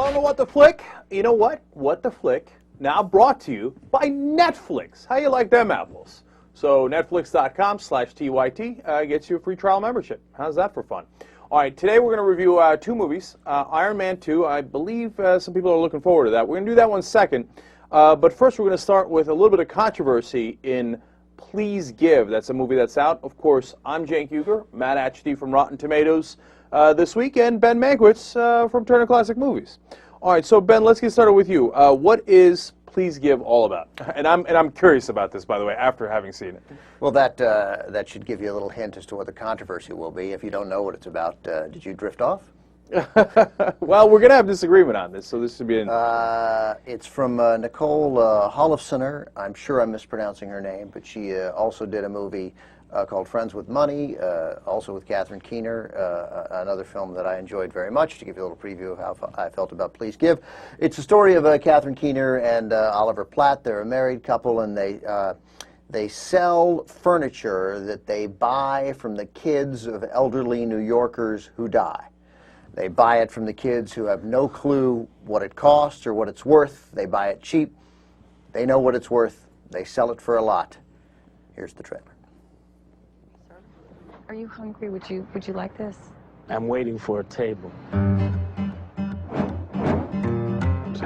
Don't know what the flick? You know what? What the flick? Now brought to you by Netflix. How you like them apples? So netflix.com/TYT gets you a free trial membership. How's that for fun? All right, today we're going to review two movies. Iron Man 2, I believe some people are looking forward to that. We're going to do that one second. But first we're going to start with a little bit of controversy in Please Give. That's a movie that's out. Of course, I'm Cenk Uygur, Matt Atchity from Rotten Tomatoes this week, and Ben Mankiewicz from Turner Classic Movies. All right, so Ben, let's get started with you. What is Please Give all about? And I'm curious about this, by the way, after having seen it. Well, that should give you a little hint as to what the controversy will be. If you don't know what it's about, did you drift off? Well, we're going to have disagreement on this, so this should be it's from Nicole Holofcener. I'm sure I'm mispronouncing her name, but she also did a movie called Friends with Money, also with Catherine Keener, another film that I enjoyed very much, to give you a little preview of how I felt about Please Give. It's a story of Catherine Keener and Oliver Platt. They're a married couple, and they sell furniture that they buy from the kids of elderly New Yorkers who die. They buy it from the kids who have no clue what it costs or what it's worth. They buy it cheap. They know what it's worth. They sell it for a lot. Here's the trailer. Are you hungry? Would you like this? I'm waiting for a table. I'm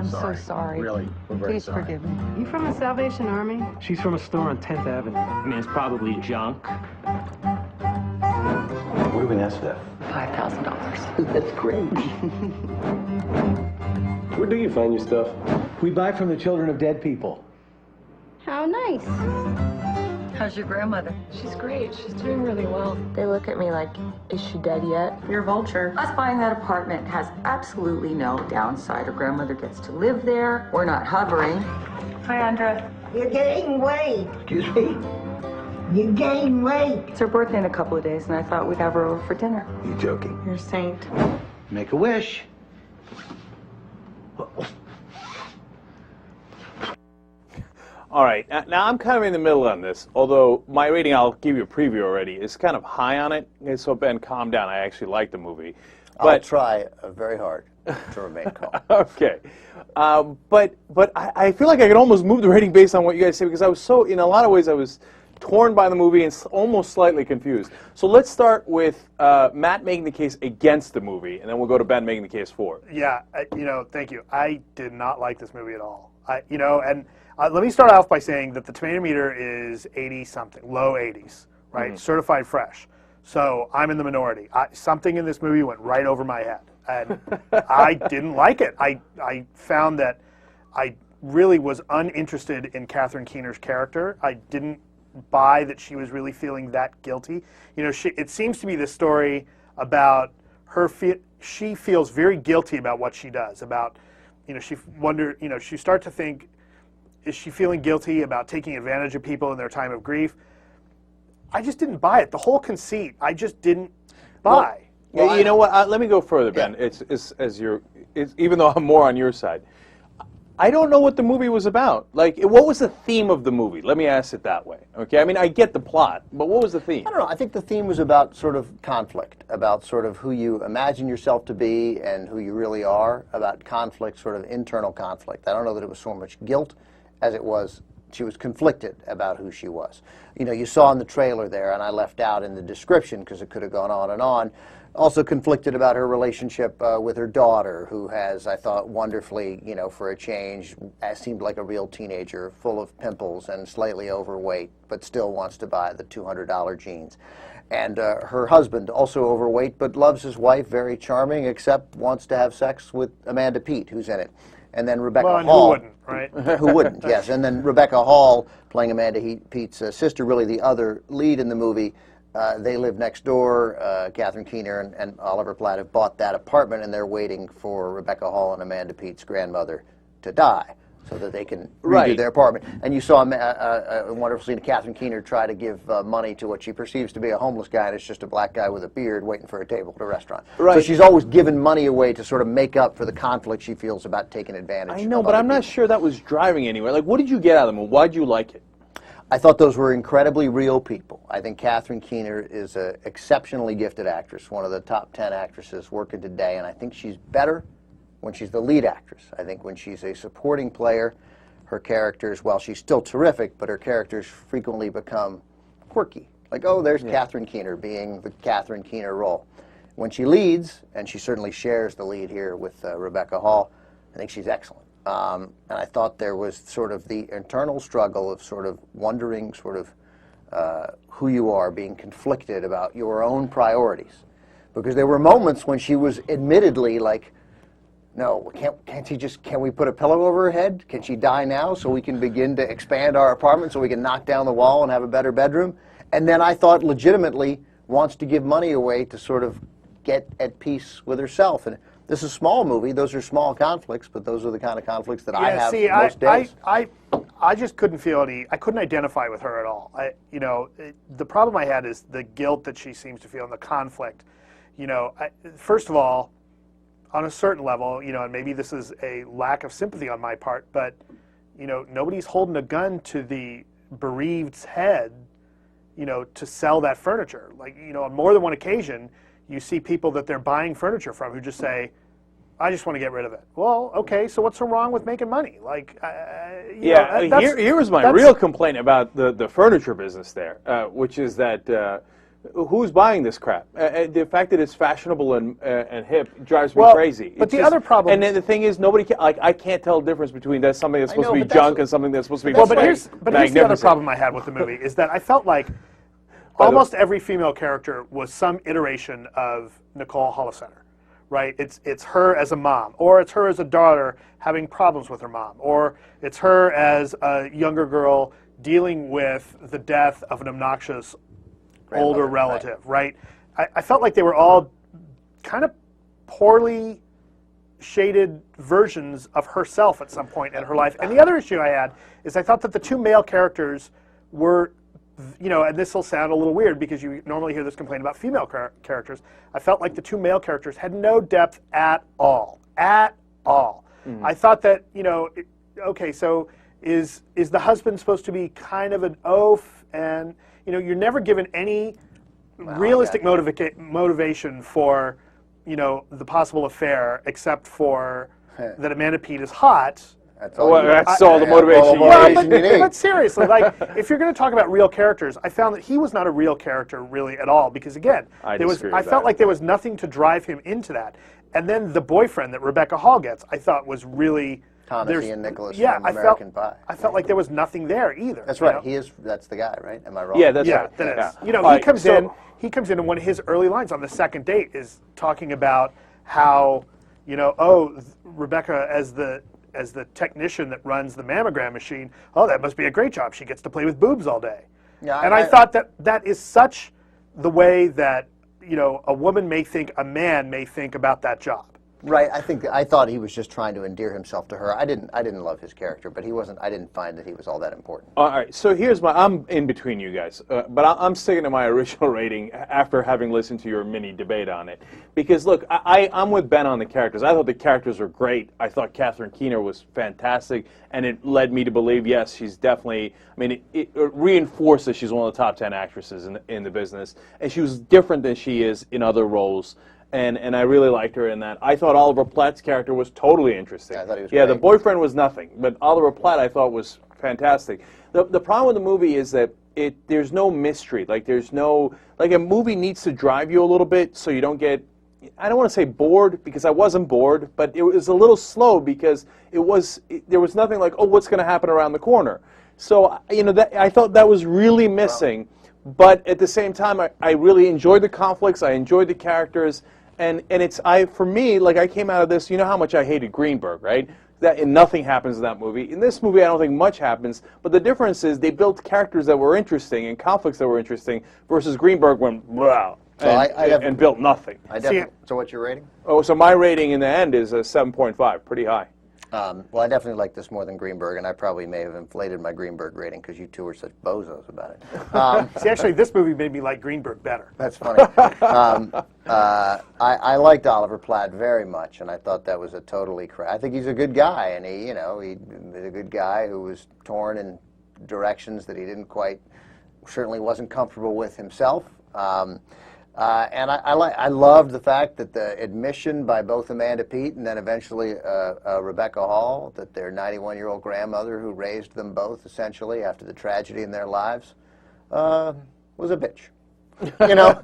so sorry. Really, we're very Please sorry. forgive me. You from the Salvation Army? She's from a store on 10th Avenue. I mean, it's probably junk. What do we ask for that? $5,000. That's great. Where do you find your stuff? We buy from the children of dead people. How nice. How's your grandmother? She's great. She's doing really well. They look at me like, is she dead yet? You're a vulture. Us buying that apartment has absolutely no downside. Her grandmother gets to live there. We're not hovering. Hi, Andra. You're gaining weight. Excuse me? You gain weight. It's her birthday in a couple of days, and I thought we'd have her over for dinner. You joking? You're a saint. Make a wish. All right, now I'm kind of in the middle on this, although my rating, I'll give you a preview already, is kind of high on it. Okay, so Ben, calm down. I actually like the movie. I'll try very hard to remain calm. Okay. But I feel like I could almost move the rating based on what you guys say, because I was so, in a lot of ways, I was torn by the movie and almost slightly confused. So let's start with Matt making the case against the movie, and then we'll go to Ben making the case for it. Yeah, thank you. I did not like this movie at all. Let me start off by saying that the tomato meter is 80-something, low 80s, right? Mm-hmm. Certified fresh. So I'm in the minority. Something in this movie went right over my head, and I didn't like it. I found that I really was uninterested in Catherine Keener's character. I didn't buy that she was really feeling that guilty. It seems to be the story about her. She feels very guilty about what she does. She start to think, is she feeling guilty about taking advantage of people in their time of grief? I just didn't buy it. The whole conceit, I just didn't buy. Well, you know what? Let me go further, Ben. Yeah. Even though I'm more on your side, I don't know what the movie was about. Like, what was the theme of the movie? Let me ask it that way. Okay, I mean, I get the plot, but what was the theme? I don't know. I think the theme was about sort of conflict, about sort of who you imagine yourself to be and who you really are, about conflict, sort of internal conflict. I don't know that it was so much guilt as it was she was conflicted about who she was. You saw in the trailer there, and I left out in the description because it could have gone on and on, also conflicted about her relationship with her daughter, who has, I thought, wonderfully, for a change, seemed like a real teenager, full of pimples and slightly overweight, but still wants to buy the $200 jeans. And her husband, also overweight, but loves his wife, very charming, except wants to have sex with Amanda Peet, who's in it. And then Rebecca Hall. Who wouldn't, right? Who wouldn't, yes. And then Rebecca Hall, playing Amanda Peet's sister, really the other lead in the movie. They live next door. Catherine Keener and Oliver Platt have bought that apartment, and they're waiting for Rebecca Hall and Amanda Peet's grandmother to die so that they can redo their apartment. And you saw a wonderful scene of Catherine Keener try to give money to what she perceives to be a homeless guy, and it's just a black guy with a beard waiting for a table at a restaurant. Right. So she's always given money away to sort of make up for the conflict she feels about taking advantage of I know, but I'm not sure that was driving anywhere. Like, what did you get out of the movie? Why'd you like it? I thought those were incredibly real people. I think Catherine Keener is an exceptionally gifted actress, one of the top 10 actresses working today, and I think she's better when she's the lead actress. I think when she's a supporting player, her characters, while she's still terrific, but her characters frequently become quirky. Like, oh, there's Catherine Keener being the Catherine Keener role. When she leads, and she certainly shares the lead here with Rebecca Hall, I think she's excellent. And I thought there was sort of the internal struggle of sort of wondering sort of who you are, being conflicted about your own priorities. Because there were moments when she was admittedly like, no, can't we put a pillow over her head? Can she die now so we can begin to expand our apartment so we can knock down the wall and have a better bedroom? And then I thought legitimately wants to give money away to sort of get at peace with herself. And this is a small movie. Those are small conflicts, but those are the kind of conflicts that I have most days. I just couldn't feel any. I couldn't identify with her at all. The problem I had is the guilt that she seems to feel and the conflict. First of all, on a certain level, and maybe this is a lack of sympathy on my part, but nobody's holding a gun to the bereaved's head, to sell that furniture. Like, on more than one occasion, you see people that they're buying furniture from who just say, I just want to get rid of it. Well, okay, so what's so wrong with making money? Like, here was my real complaint about the furniture business there, which is that who's buying this crap? The fact that it's fashionable and hip drives me crazy. But the other problem, and the thing is, nobody can, I can't tell the difference between that's something that's supposed to be junk and something that's supposed to be but here's the other problem I had with the movie is that I felt like almost every female character was some iteration of Nicole Holofcener, right? It's her as a mom, or it's her as a daughter having problems with her mom, or it's her as a younger girl dealing with the death of an obnoxious older relative, right? I felt like they were all kind of poorly shaded versions of herself at some point in her life. And the other issue I had is I thought that the two male characters were, and this will sound a little weird because you normally hear this complaint about female characters. I felt like the two male characters had no depth at all. At all. Mm-hmm. I thought that, okay, so is the husband supposed to be kind of an oaf, and you're never given any realistic motivation for, the possible affair, except for that Amanda Peet is hot. That's all the motivation you need. But seriously, like, if you're going to talk about real characters, I found that he was not a real character really at all, because again, I felt like there was nothing to drive him into that. And then the boyfriend that Rebecca Hall gets, I thought was really Thomas Ian Nicholas from American Pie. I felt like there was nothing there either. That's right. That's the guy, right? Am I wrong? Yeah, that's right. That is. Yeah. He comes in, and one of his early lines on the second date is talking about how, Rebecca as the technician that runs the mammogram machine, that must be a great job. She gets to play with boobs all day. Yeah, and I thought that is such the way that, a woman may think, a man may think about that job. Right. I thought he was just trying to endear himself to her. I didn't love his character, but I didn't find that he was all that important. All right. So I'm in between you guys, but I'm sticking to my original rating after having listened to your mini debate on it. Because look, I'm with Ben on the characters. I thought the characters were great. I thought Catherine Keener was fantastic, and it led me to believe, yes, she's definitely. I mean, it reinforced that she's one of the top 10 actresses in the business, and she was different than she is in other roles. And I really liked her in that. I thought Oliver Platt's character was totally interesting. Yeah, I thought he was great. The boyfriend was nothing, but Oliver Platt I thought was fantastic. The problem with the movie is that there's no mystery. Like a movie needs to drive you a little bit so you don't get, I don't want to say bored, because I wasn't bored, but it was a little slow because there was nothing like, oh, what's going to happen around the corner? So I thought that was really missing. Wow. But at the same time, I really enjoyed the conflicts. I enjoyed the characters. And for me, like, I came out of this, you know how much I hated Greenberg, right? And nothing happens in that movie. In this movie, I don't think much happens, but the difference is they built characters that were interesting and conflicts that were interesting versus Greenberg went, wow, and built nothing. So what's your rating? Oh, so my rating in the end is a 7.5, pretty high. Well, I definitely like this more than Greenberg, and I probably may have inflated my Greenberg rating because you two are such bozos about it. See, actually, this movie made me like Greenberg better. That's funny. I liked Oliver Platt very much, and I thought that was a totally I think he's a good guy, and he's a good guy who was torn in directions that he didn't certainly wasn't comfortable with himself. And I loved the fact that the admission by both Amanda Peet and then eventually Rebecca Hall that their 91-year-old grandmother, who raised them both essentially after the tragedy in their lives, was a bitch. You know,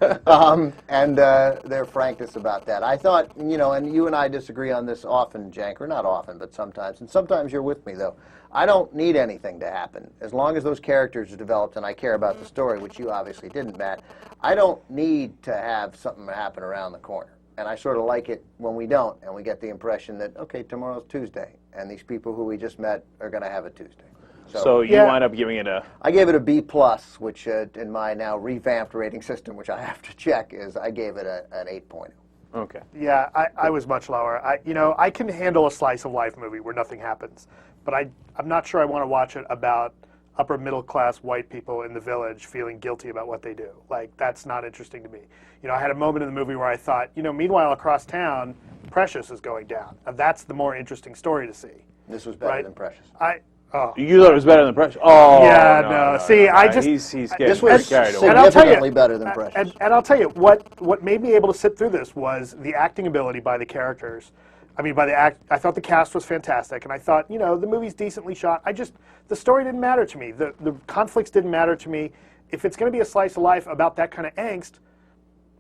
and their frankness about that. I thought, you know, and you and I disagree on this often, Jank, or not often, but sometimes. And sometimes you're with me, though. I don't need anything to happen. As long as those characters are developed and I care about the story, which you obviously didn't, Matt, I don't need to have something happen around the corner. And I sort of like it when we don't, and we get the impression that, okay, tomorrow's Tuesday, and these people who we just met are going to have a Tuesday. So you wind up giving it a... I gave it a B+, which in my now revamped rating system, which I have to check, is I gave it an 8.0. Okay. Yeah, I was much lower. I can handle a slice of life movie where nothing happens, but I'm not sure I want to watch it about upper middle class white people in the village feeling guilty about what they do. Like, that's not interesting to me. You know, I had a moment in the movie where I thought, you know, meanwhile across town, Precious is going down. Now, that's the more interesting story to see. This was better than Precious. You thought it was better than Precious? Oh, yeah, no. See, I just... He's getting this was carried away. significantly better than Precious. And I'll tell you, what made me able to sit through this was the acting ability by the characters. I mean, I thought the cast was fantastic, and I thought, you know, the movie's decently shot. The story didn't matter to me. The conflicts didn't matter to me. If it's going to be a slice of life about that kind of angst,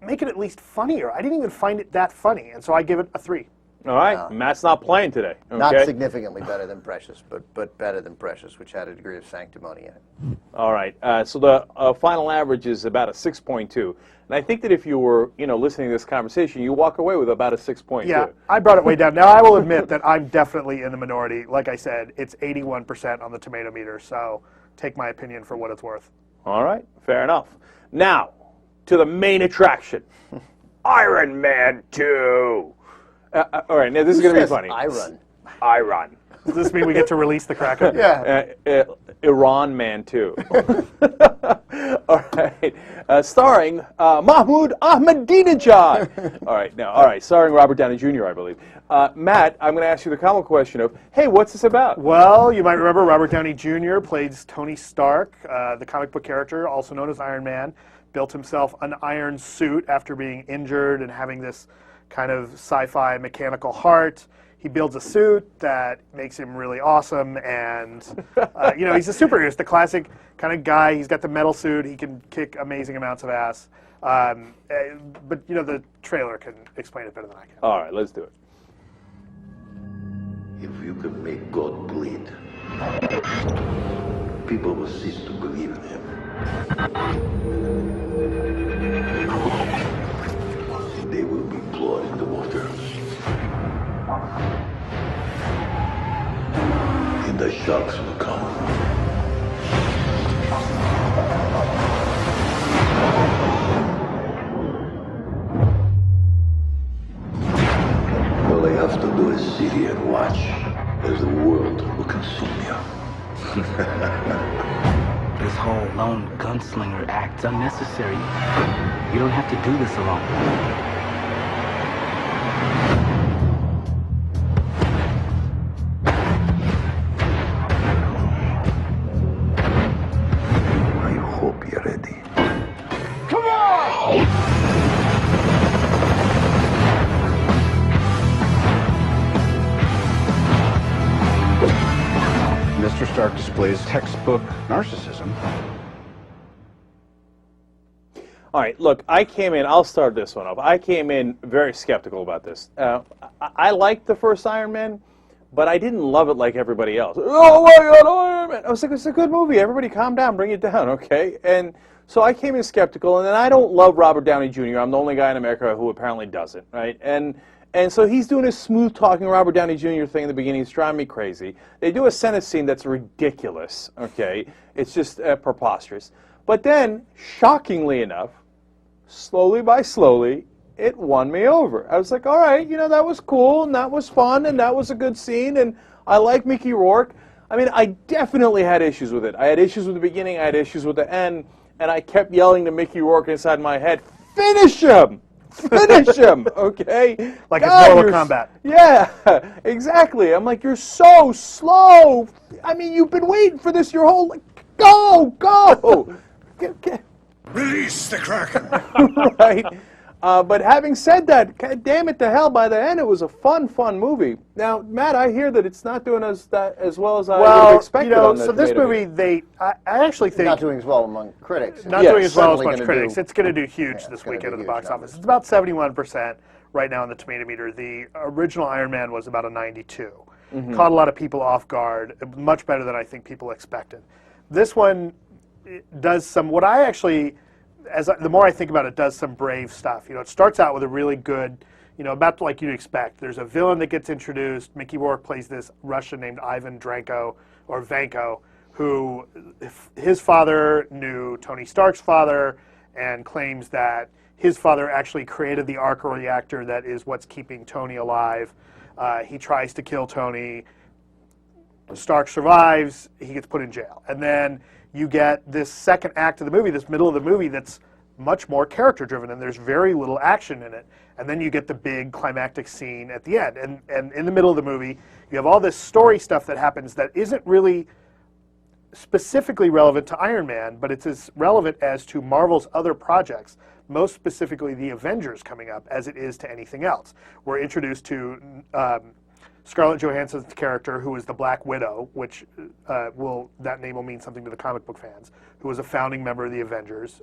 make it at least funnier. I didn't even find it that funny, and so I give it a 3. All right, Matt's not playing today. Okay? Not significantly better than Precious, but better than Precious, which had a degree of sanctimony in it. All right, so the final average is about a 6.2. And I think that if you were, you know, listening to this conversation, you walk away with about a 6.2. Yeah, I brought it way down. Now, I will admit that I'm definitely in the minority. Like I said, it's 81% on the tomato meter, so take my opinion for what it's worth. All right, fair enough. Now, to the main attraction, Iron Man 2. All right, now this is going to be funny. Iron. Does this mean we get to release the Kraken? Yeah. Iran Man 2. All right. Starring Mahmoud Ahmadinejad. All right. Starring Robert Downey Jr., I believe. Matt, I'm going to ask you the common question of, hey, what's this about? Well, you might remember Robert Downey Jr. plays Tony Stark, the comic book character, also known as Iron Man, built himself an iron suit after being injured and having this kind of sci-fi mechanical heart. He builds a suit that makes him really awesome, and you know, he's a superhero. It's the classic kind of guy. He's got the metal suit. He can kick amazing amounts of ass. But you know, the trailer can explain it better than I can. All right, let's do it. If you could make God bleed, people will cease to believe in him. They will be blood in the water. And the sharks will come. All I have to do is sit here and watch as the world will consume you. This whole lone gunslinger act's unnecessary. You don't have to do this alone. Mr. Stark displays textbook narcissism. All right, look, I came in, I'll start this one off. I came in very skeptical about this. I liked the first Iron Man, but I didn't love it like everybody else. Oh my God, Iron Man! I was like, it's a good movie. Everybody calm down, bring it down, okay? And so I came in skeptical, and then I don't love Robert Downey Jr. I'm the only guy in America who apparently doesn't, right? And so he's doing his smooth-talking Robert Downey Jr. thing in the beginning. It's driving me crazy. They do a Senate scene that's ridiculous, okay? It's just preposterous. But then, shockingly enough, slowly by slowly, it won me over. I was like, all right, you know, that was cool, and that was fun, and that was a good scene, and I like Mickey Rourke. I mean, I definitely had issues with it. I had issues with the beginning, I had issues with the end, and I kept yelling to Mickey Rourke inside my head, finish him! Finish him, okay? Like it's Mortal Kombat. Yeah, exactly. I'm like, you're so slow. I mean, you've been waiting for this your whole life. Go! Release the Kraken. Right? But having said that, God damn it to hell, by the end it was a fun movie. Now, Matt, I hear that it's not doing as well as I would have expected. Well, on the so this tomato movie, I actually think not doing as well among critics. not doing as well as Certainly much gonna critics. do- It's going to do huge this gonna weekend do at the huge box numbers. office. It's about 71% right now on the tomato meter. The original Iron Man was about a 92. Caught a lot of people off guard, much better than I think people expected. This one does some, what I actually, the more I think about it, does some brave stuff. You know, it starts out with a really good, you know, about like you'd expect. There's a villain that gets introduced. Mickey Rourke plays this Russian named Ivan Dranko, or Vanko, who his father knew Tony Stark's father and claims that his father actually created the arc reactor that is what's keeping Tony alive. He tries to kill Tony. Stark survives. He gets put in jail. And then you get this second act of the movie, this middle of the movie that's much more character-driven, and there's very little action in it. And then you get the big climactic scene at the end. And in the middle of the movie, you have all this story stuff that happens that isn't really specifically relevant to Iron Man, but it's as relevant as to Marvel's other projects, most specifically the Avengers coming up, as it is to anything else. We're introduced to Scarlett Johansson's character, who is the Black Widow, which that name will mean something to the comic book fans, who was a founding member of the Avengers.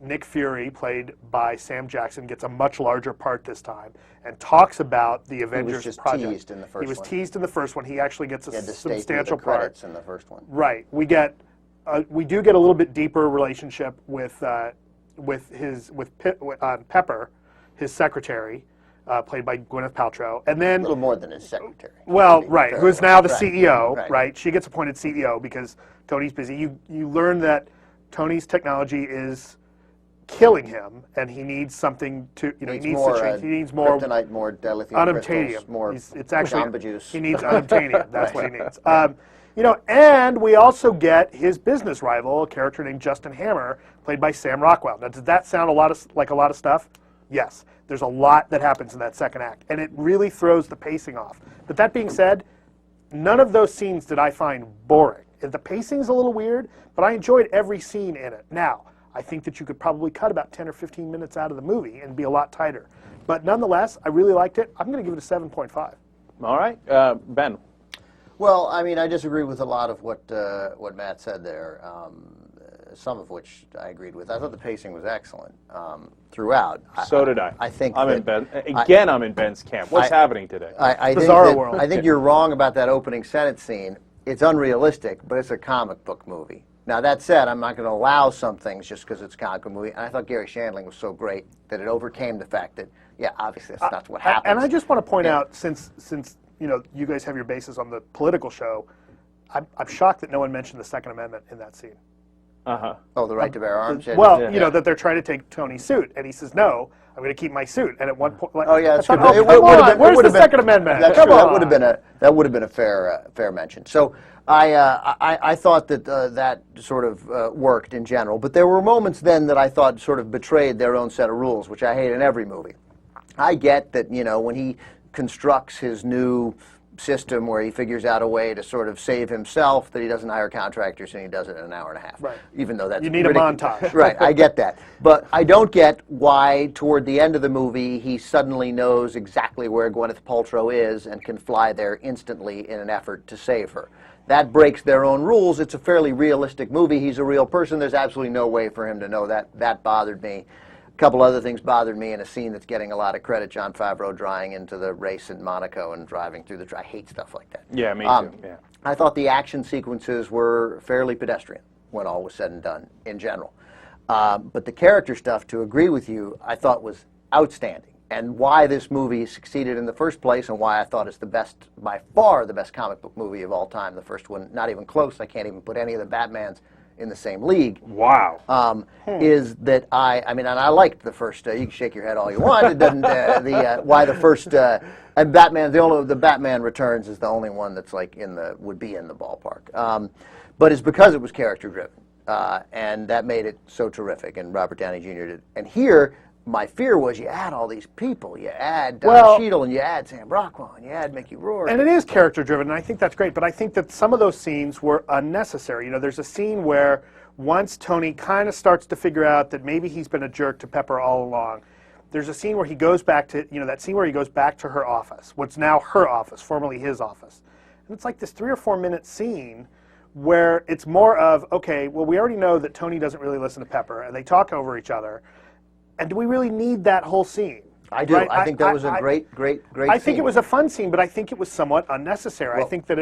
Nick Fury, played by Sam Jackson, gets a much larger part this time and talks about the Avengers just project. teased in the first He was one. teased in the first one. He actually gets a He had to state substantial the part. credits in the first one. Right. We do get a little bit deeper relationship with Pepper, his secretary, played by Gwyneth Paltrow, and then A little more than his secretary. well, to be right, fair. who is now the Right. CEO, right? She gets appointed CEO because Tony's busy. You learn that Tony's technology is killing him, and he needs something to, he needs more, to change. He needs more kryptonite, more dilithium crystals, unobtainium. more It's actually Jamba Juice. he needs unobtainium. That's what he needs. You know, and we also get his business rival, a character named Justin Hammer, played by Sam Rockwell. Now, does that sound like a lot of stuff? Yes. There's a lot that happens in that second act, and it really throws the pacing off. But that being said, none of those scenes did I find boring. The pacing's a little weird, but I enjoyed every scene in it. Now, I think that you could probably cut about 10 or 15 minutes out of the movie and be a lot tighter. But nonetheless, I really liked it. I'm going to give it a 7.5. All right, Ben. Well, I mean, I disagree with a lot of what Matt said there. Some of which I agreed with. I thought the pacing was excellent throughout. So did I. I think I'm that- in Ben. Again, I'm in Ben's camp. What's happening today? I think Bizarro that- world. I think you're wrong about that opening sentence scene. It's unrealistic, but it's a comic book movie. Now, that said, I'm not going to allow some things just because it's a comic book movie. And I thought Gary Shandling was so great that it overcame the fact that, yeah, obviously that's not what happens. And I just want to point out, since you know you guys have your basis on the political show, I'm shocked that no one mentioned the Second Amendment in that scene. Oh, the right to bear arms? Yeah. Well, you know, that they're trying to take Tony's suit, and he says, no, I'm going to keep my suit. And at one point, like, Oh yeah, that's I good. thought, It come would've on, been- it where's the would've been- Second Amendment? That's Come true. on. That would have been a fair mention. So I thought that that sort of worked in general, but there were moments then that I thought sort of betrayed their own set of rules, which I hate in every movie. I get that, you know, when he constructs his new system where he figures out a way to sort of save himself, that he doesn't hire contractors and he does it in an hour and a half. Right. Even though that's You need a montage. Right, I get that. But I don't get why toward the end of the movie he suddenly knows exactly where Gwyneth Paltrow is and can fly there instantly in an effort to save her. That breaks their own rules. It's a fairly realistic movie. He's a real person. There's absolutely no way for him to know that. That bothered me. A couple other things bothered me in a scene that's getting a lot of credit. Jon Favreau drying into the race in Monaco and driving through the... I hate stuff like that. Yeah, me too. Yeah. I thought the action sequences were fairly pedestrian when all was said and done in general. But the character stuff, to agree with you, I thought was outstanding. And why this movie succeeded in the first place and why I thought it's the best, by far the best comic book movie of all time. The first one, not even close. I can't even put any of the Batmans in the same league. Wow. Is that I mean, and I liked the first. You can shake your head all you want. It doesn't. Why the first and Batman? The Batman Returns is the only one that's like would be in the ballpark. But it's because it was character driven, and that made it so terrific. And Robert Downey Jr. did. And here, my fear was you add all these people. You add Don Cheadle, and you add Sam Rockwell, and you add Mickey Rourke. And it is character driven, and I think that's great, but I think that some of those scenes were unnecessary. You know, there's a scene where once Tony kind of starts to figure out that maybe he's been a jerk to Pepper all along, there's a scene where he goes back to, that scene where he goes back to her office, what's now her office, formerly his office. And it's like this 3 or 4 minute scene where it's more of, okay, well, we already know that Tony doesn't really listen to Pepper, and they talk over each other. And do we really need that whole scene? I do. Right? I think that was a great I think scene. it was a fun scene, but I think it was somewhat unnecessary. Well, I think that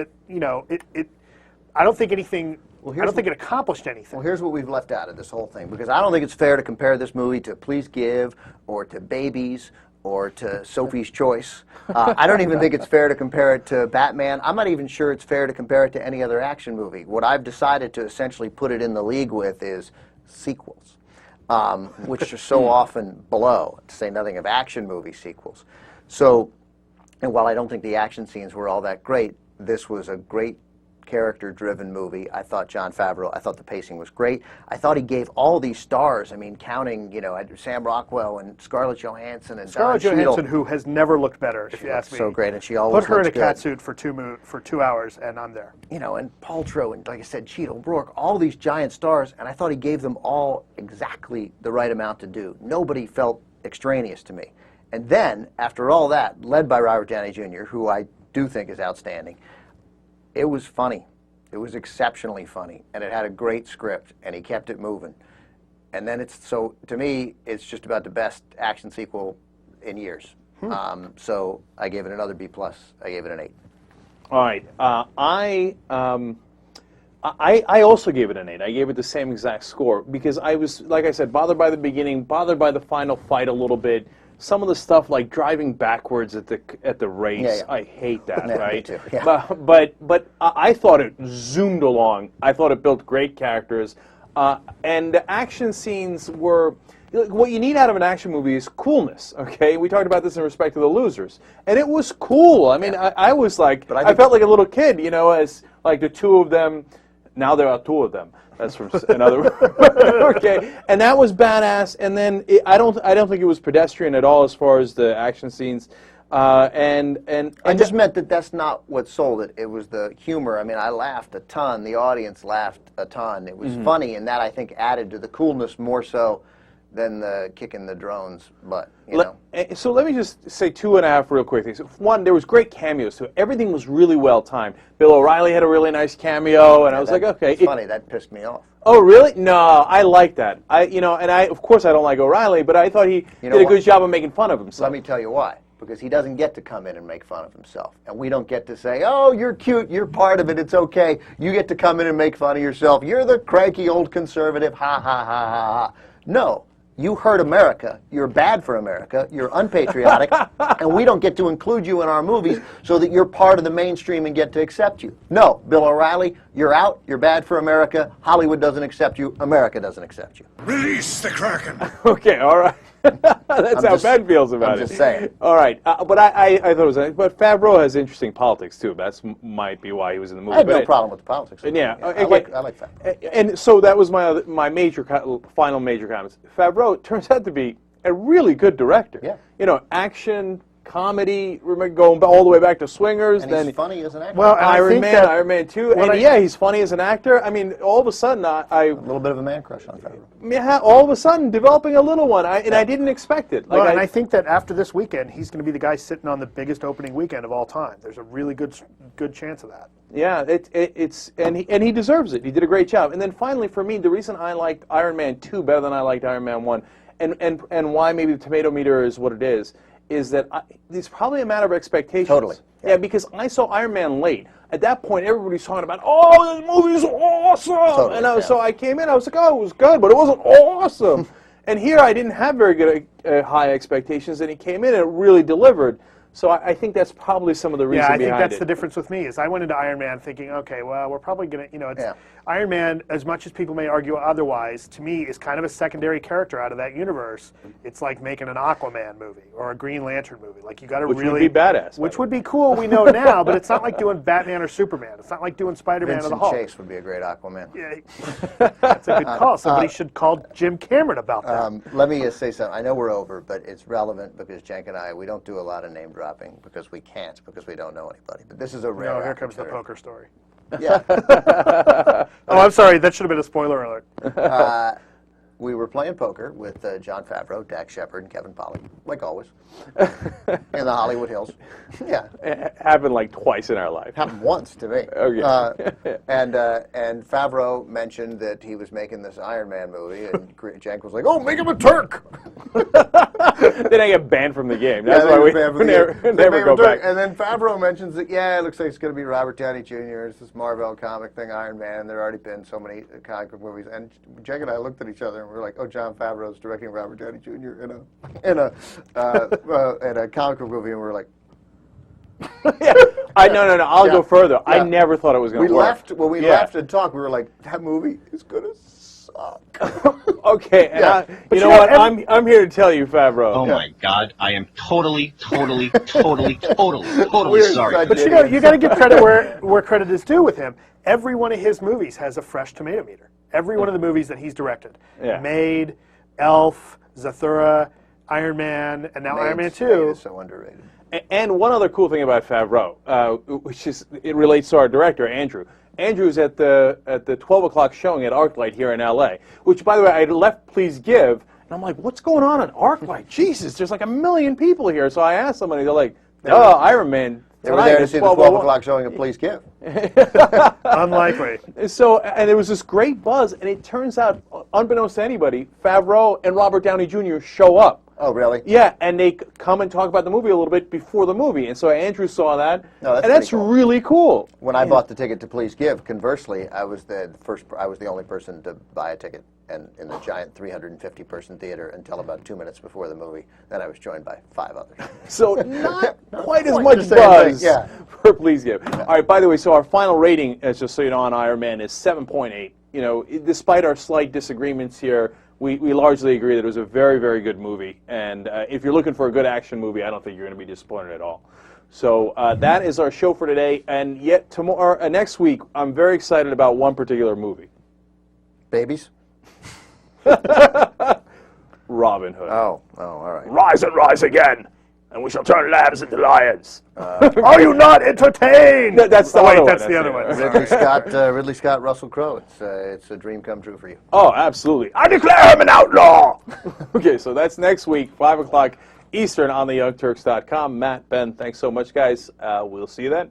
I don't think anything. I don't think it accomplished anything. Well, here's what we've left out of this whole thing, because I don't think it's fair to compare this movie to Please Give or to Babies or to Sophie's Choice. I don't even think it's fair to compare it to Batman. I'm not even sure it's fair to compare it to any other action movie. What I've decided to essentially put it in the league with is sequels, which are so often below, to say nothing of action movie sequels. So, and while I don't think the action scenes were all that great, this was a great character-driven movie. I thought Jon Favreau, I thought the pacing was great. I thought he gave all these stars, I mean, counting, Sam Rockwell and Scarlett Johansson and Scarlett Don Johansson, Cheadle. who has never looked better, if you ask me. So great, and she always put her in a looks catsuit for 2 hours, and I'm there. And Paltrow, and like I said, Cheadle, Rourke, all these giant stars, and I thought he gave them all exactly the right amount to do. Nobody felt extraneous to me. And then, after all that, led by Robert Downey Jr., who I do think is outstanding, it was funny. It was exceptionally funny, and it had a great script, and he kept it moving. And then to me, it's just about the best action sequel in years. So I gave it another B+. I gave it an 8. All right. I also gave it an 8. I gave it the same exact score because I was, like I said, bothered by the beginning, bothered by the final fight a little bit. Some of the stuff like driving backwards at the race, I hate that, right? Me too. Yeah. But I thought it zoomed along. I thought it built great characters, and the action scenes were. What you need out of an action movie is coolness. Okay, we talked about this in respect to The Losers, and it was cool. I mean, I was like, I felt like a little kid, as like the two of them. Now there are 2 of them. That's from another. Okay, and that was badass. And then I don't think it was pedestrian at all as far as the action scenes. And I just meant that that's not what sold it. It was the humor. I mean, I laughed a ton. The audience laughed a ton. It was funny, and that I think added to the coolness more so than the kicking the drones. But so let me just say 2.5 real quick things. One, there was great cameos too. Everything was really well timed. Bill O'Reilly had a really nice cameo, and I was like, okay. It's funny. That pissed me off. Oh, really? No, I like that. Of course I don't like O'Reilly, but I thought he did a good job of making fun of himself. Let me tell you why. Because he doesn't get to come in and make fun of himself. And we don't get to say, oh, you're cute, you're part of it, it's okay. You get to come in and make fun of yourself. You're the cranky old conservative, ha, ha, ha, ha, ha. No. You hurt America, you're bad for America, you're unpatriotic, and we don't get to include you in our movies so that you're part of the mainstream and get to accept you. No, Bill O'Reilly, you're out, you're bad for America, Hollywood doesn't accept you, America doesn't accept you. Release the Kraken! Okay, all right. That's how Ben feels about it. I'm just saying. All right, but I thought it was. But Favreau has interesting politics too. That's might be why he was in the movie. I have no problem with the politics. Yeah, I like Favreau. And so that was my final major comments. Favreau turns out to be a really good director. Yeah. Action, comedy, remember going all the way back to Swingers. And then he's funny as an actor. Well, Iron Man 2, and he's funny as an actor. I mean, all of a sudden, a little bit of a man crush on Favreau. Yeah, all of a sudden, developing a little one, I didn't expect it. Well, and I think that after this weekend, he's going to be the guy sitting on the biggest opening weekend of all time. There's a really good chance of that. Yeah, and he deserves it. He did a great job. And then finally, for me, the reason I liked Iron Man 2 better than I liked Iron Man 1, and why maybe the tomato meter is what it is that it's probably a matter of expectations. Totally. Yeah, because I saw Iron Man late. At that point, everybody's talking about, oh, this movie's awesome! Totally, and so I came in, I was like, oh, it was good, but it wasn't awesome. And here I didn't have very good high expectations, and he came in and it really delivered. So I think that's probably some of the reason behind it. Yeah, I think that's the difference with me, is I went into Iron Man thinking, okay, well, we're probably going to, Iron Man, as much as people may argue otherwise, to me is kind of a secondary character out of that universe. It's like making an Aquaman movie or a Green Lantern movie. Like, you got to really... Which would be badass. Which would be cool, we know now, but it's not like doing Batman or Superman. It's not like doing Spider-Man or the Hulk. Vincent Chase would be a great Aquaman. Yeah, that's a good call. Somebody should call Jim Cameron about that. Let me just say something. I know we're over, but it's relevant because Cenk and I, we don't do a lot of name dropping because we can't, because we don't know anybody. But this is a rare No, here comes the poker story. Yeah. Oh, I'm sorry. That should have been a spoiler alert. We were playing poker with Jon Favreau, Dax Shepard, and Kevin Pollak, like always, in the Hollywood Hills. Yeah. It happened like twice in our life. Happened once to me. Okay. And Favreau mentioned that he was making this Iron Man movie, and Cenk was like, "Oh, make him a Turk." Then I get banned from the game. That's why we never go back. And then Favreau mentions that, it looks like it's going to be Robert Downey Jr. It's this Marvel comic thing, Iron Man. There already been so many comic book movies. And Cenk and I looked at each other and we were like, "Oh, Jon Favreau's directing Robert Downey Jr. in a comic book movie," and we were like, Yeah. No. I'll go further. I never thought it was going to work. When we left and talked, we were like, "That movie is going to suck." Okay, and you know what? I'm here to tell you, Favreau. Oh my God, I am totally sorry. But you got to give credit where credit is due with him. Every one of his movies has a fresh tomato meter. Every one of the movies that he's directed, Made, Elf, Zathura, Iron Man, and now Iron Man 2. Made is so underrated. And one other cool thing about Favreau, which is it relates to our director Andrew. Andrew's at the 12 o'clock showing at ArcLight here in L.A. Which, by the way, I left Please Give, and I'm like, "What's going on at ArcLight? Jesus, there's like 1 million people here." So I asked somebody, they're like, Iron Man." They were there to see the 12 o'clock showing of Please Give. Unlikely. So, and there was this great buzz, and it turns out, unbeknownst to anybody, Favreau and Robert Downey Jr. show up. Oh, really? Yeah, and they come and talk about the movie a little bit before the movie, and so Andrew saw that, and that's cool. really cool. When I bought the ticket to Please Give, conversely, I was the only person to buy a ticket, and in the giant 350-person theater until about 2 minutes before the movie. Then I was joined by 5 others. So not quite as much buzz for Please Give. All right. By the way, so our final rating, just so you know, on Iron Man is 7.8. You know, despite our slight disagreements here, we largely agree that it was a very, very good movie. And if you're looking for a good action movie, I don't think you're going to be disappointed at all. So that is our show for today. And yet tomorrow, next week, I'm very excited about one particular movie. Babies? Robin Hood. Oh, all right. Rise and rise again, and we shall turn lambs into lions. Are you not entertained? That's the other one. That's the other one. Ridley Scott, Russell Crowe. It's a dream come true for you. Oh, absolutely. I declare him an outlaw. Okay, so that's next week, 5 o'clock Eastern on theyoungturks.com. Matt, Ben, thanks so much, guys. We'll see you then.